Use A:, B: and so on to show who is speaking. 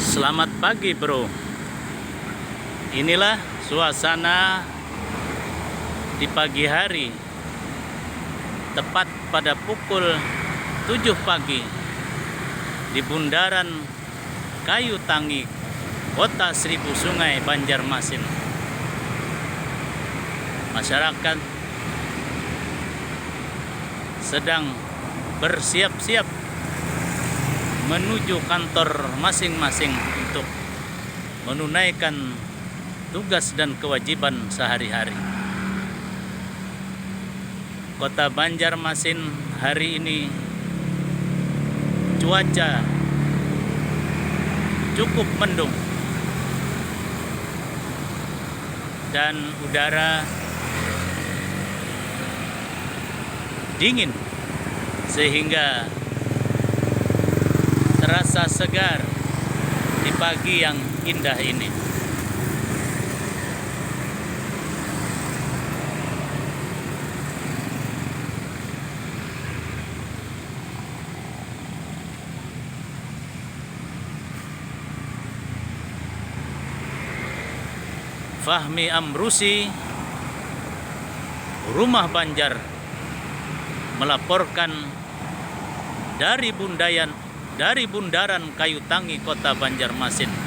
A: Selamat pagi bro. Inilah suasana di pagi hari, tepat pada pukul 7 pagi di bundaran Kayu Tangi, Kota Seribu Sungai, Banjarmasin. Masyarakat sedang bersiap-siap menuju kantor masing-masing untuk menunaikan tugas dan kewajiban sehari-hari. Kota Banjarmasin hari ini cuaca cukup mendung dan udara dingin sehingga terasa segar di pagi yang indah ini. Fahmi Amrusi, Rumah Banjar, melaporkan dari Bundaran Kayu Tangi, Kota Banjarmasin.